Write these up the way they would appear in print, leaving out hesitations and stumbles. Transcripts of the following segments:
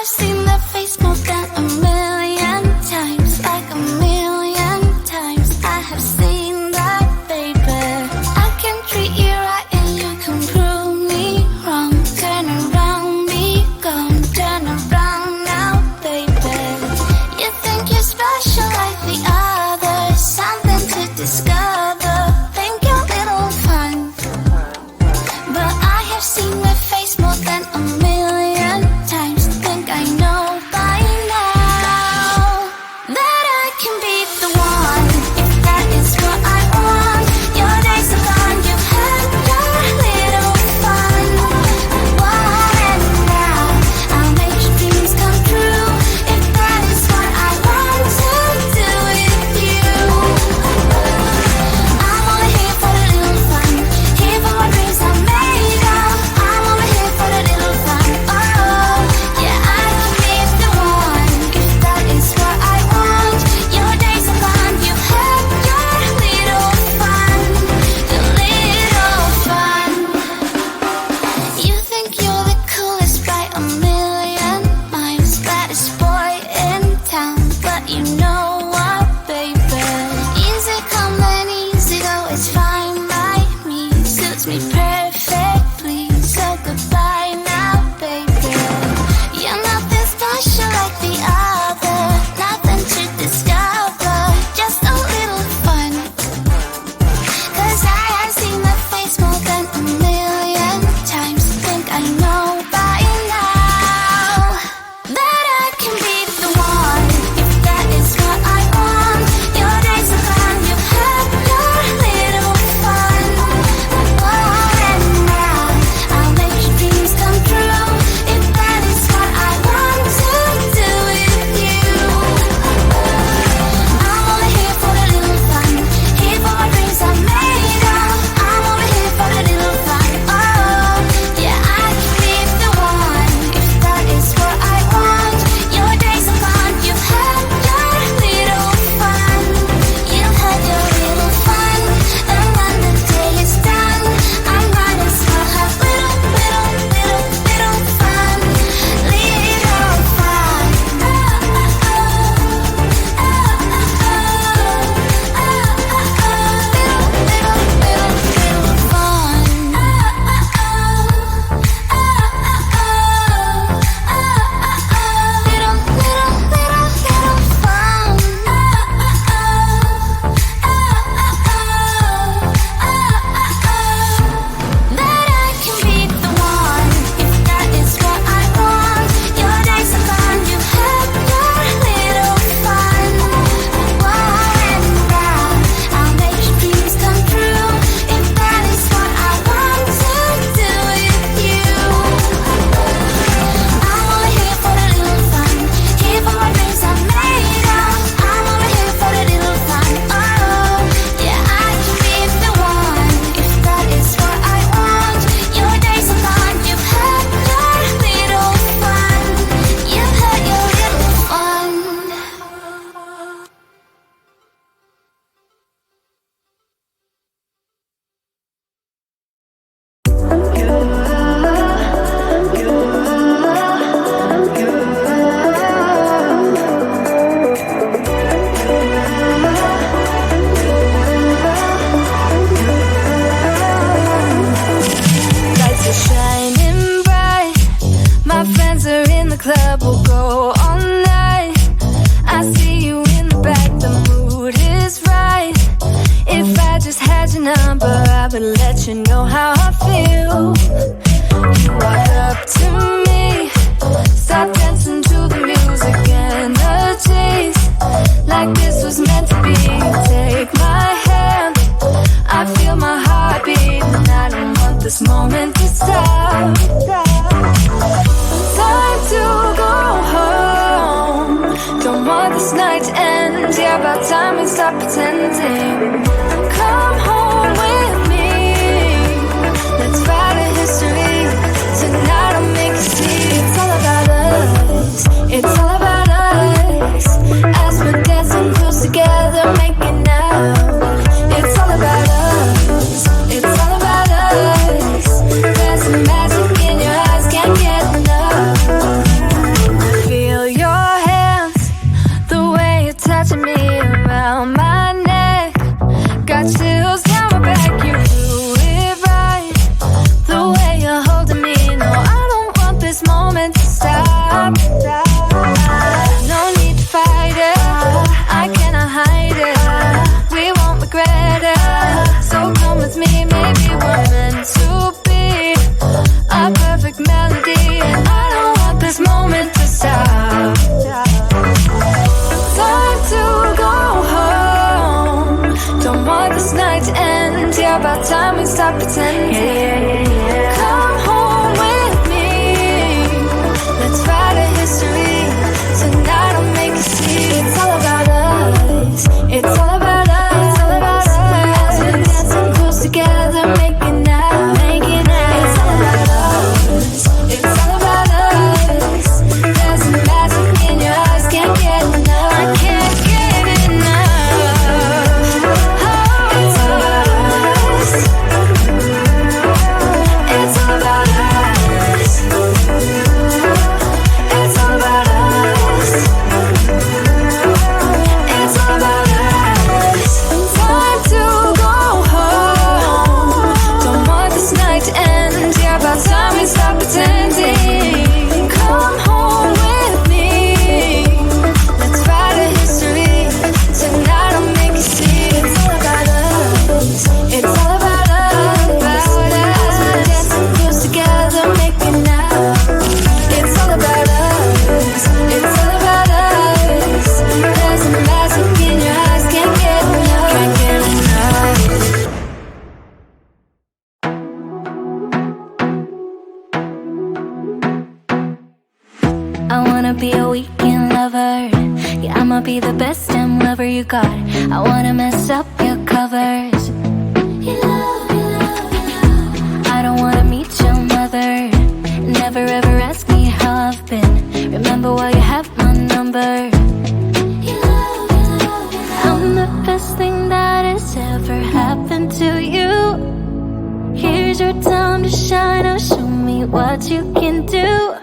have seen that face more than a million times, like a million times. I have seen that, baby. I can treat you right and you can prove me wrong. Turn around, be gone, turn around now, baby. You think you're special like the others, something to discover, think you're little fun. But I have seen that face more than a million times. Think I know by now that I can be the one, if that is what I want. Your days are gone, you've had your little fun. And now I'll make your dreams come true, if that is what I want to do with you. I'm only here for the little fun, here for my dreams are made of. I'm only here for the little fun. Oh, yeah, I can be the one, if that is what I want. Your days are gone, you've had your little fun, your little fun. You think you're the coolest by a million miles, baddest boy in town, but you know what, baby? Easy come and easy go, it's fine by me, suits me perfectly. So goodbye now, baby. You're nothing special like the other, nothing to discover, just a little fun. 'Cause I have seen that face more than a million times. Think I know by now that I can be the one, if that is what I want. Your days are gone, you've had your little fun. And now I'll make your dreams come true, if that is what I want to do with you. I'm only here for the little fun, here for my dreams are made of. I'm only here for the little fun. Oh, yeah, I can be the one, if that is what I want. Your days are gone, you've had your little fun. You've had your little fun, and when the day is done, I might as well have little fun. Little fun. That I can be the one, if that is what I want. Your days are gone, you've had your little fun. And now I'll make your dreams come true, if that is what I want to do with you. I'm only here for the little fun, here for my dreams are made of. I'm only here for the little fun. Oh, yeah, I can be the one, if that is what I want. Your days are gone, you've had your little fun. You've had your little fun. Lights are shining bright, my friends are in the club, we'll go all night. I see you in the back, the mood is right. If I just had your number, I would let you know how I feel. You walk up to me, start dancing to the music and the chase, like this was meant to be. Take my hand, I feel my heart beat, and I don't want this moment to stop. Time to go home, don't want this night to end. Yeah, about time we stop pretending. Come home with me, let's write a history. about time we stop pretending. Come home with me. Let's write a history. Tonight I'll make you see. It's all about us. It's all about us. It's all about us. We're dancing close together, making out, making out. It's all about us. It's all about us. There's a magic in your eyes, can't get enough. I can't get enough. Oh, it's all about us. It's all about us. It's all about us. It's all about us. Time to go home. Don't want this night to end. Yeah, about time we stop pretending. Come home with me. Let's write a history. Tonight I'll make you see. It's all about us. It's all about us. About us. We're dancing close together, making out. It's all about us. It's all about us. There's a magic in your eyes, can't get enough. Can't get enough. I wanna be a weekend lover. Yeah, I'ma be the best damn lover you got. I wanna mess up your covers. I don't wanna meet your mother. Never ever ask me how I've been. Remember why you have my number. I'm the best thing that has ever happened to you. Here's your time to shine. Now show me what you can do.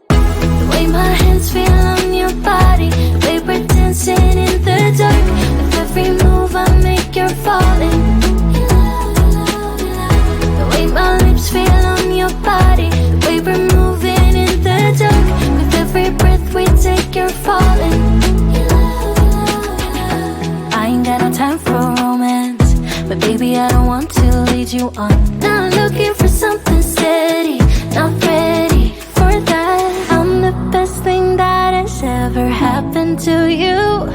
The way my hands feel on your body, the way we're dancing in the dark. With every move I make, you're falling. The way my lips feel on your body, the way we're moving in the dark. With every breath we take, you're falling. I ain't got no time for romance, but baby I don't want to lead you on. Now I'm looking for something steady, not ready for that. I'm the best thing that has ever happened to you.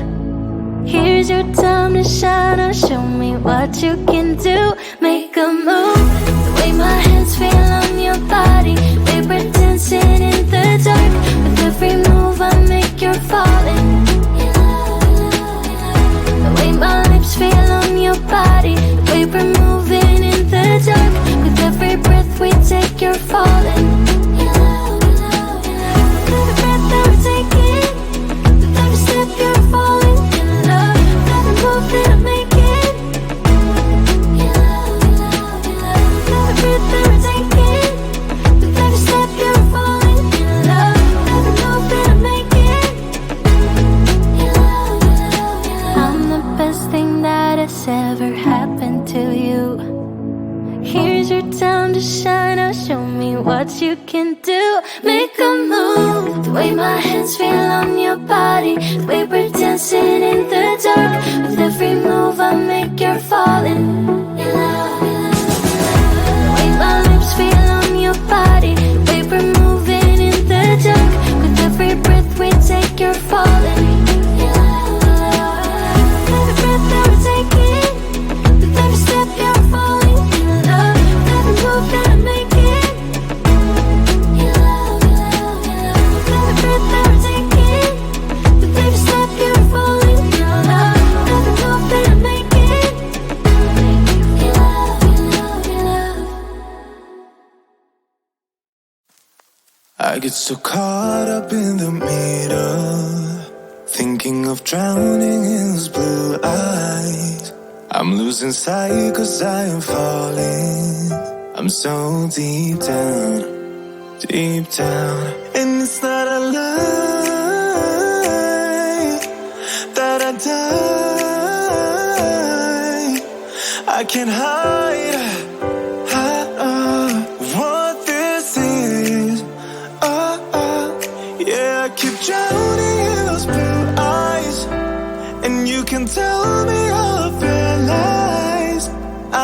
Here's your time to shine. Now show me what you can do. Make a move. The way my hands feel on your body, the way we're dancing in the dark. With every move I make, you're falling. The way my lips feel on your body, the way we're moving in the dark. With every breath we take, you're falling. Every breath that we're taking, with every step you're falling in love. Every move that I'm making, every breath that we're taking, with every step you're falling in love. Every move that I'm making, I'm the best thing that has ever happened to you. Here's your time to shine. Now show me what you can do. Make a move. The way my hands feel on your body, the way we're dancing in the dark. With every move I make, you're falling. The way my lips feel on your body, the way we're moving in the dark. With every breath we take, you're falling. Every breath that we're taking, with every step you're falling in love. Every move that I'm making, every breath that we're taking, with every step you're falling in love. Every move that I'm making, I get so caught up in the middle, thinking of drowning in those blue eyes. I'm losing sight 'cause I am falling. I'm so deep down, and it's not a lie that I die. I can't hide what this is. Yeah, I keep drowning in those blue eyes, and you can tell me all of your lies.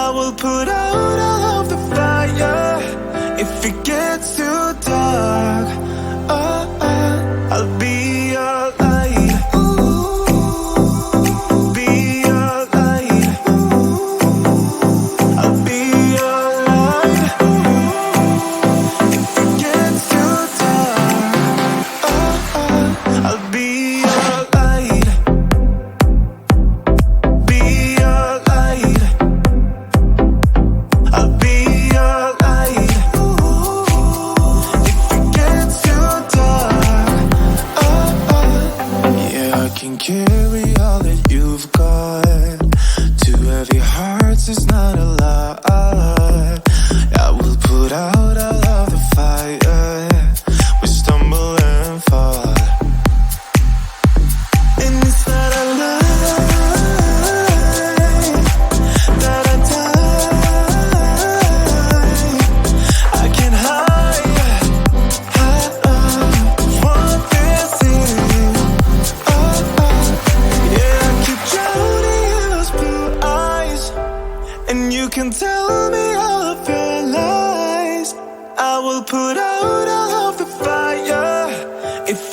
I will put out all of the fire if it gets too dark. I'll be your light. Be your light.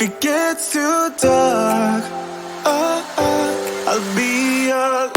it gets too dark, I'll be your light.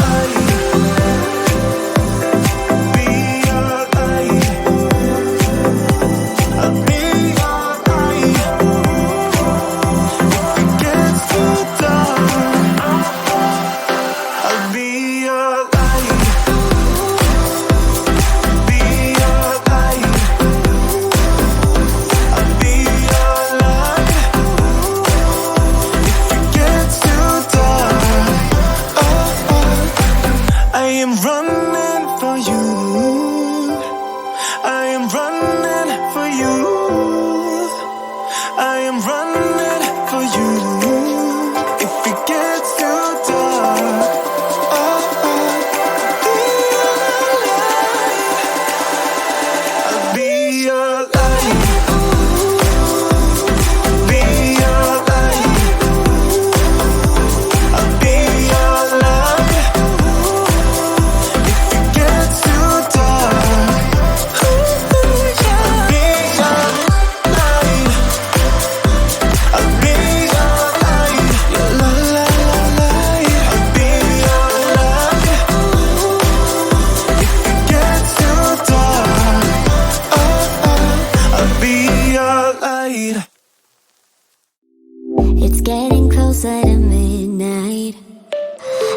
It's getting closer to midnight.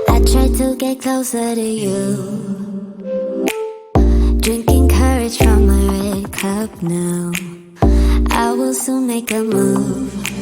I try to get closer to you. Drinking courage from my red cup now. I will soon make a move.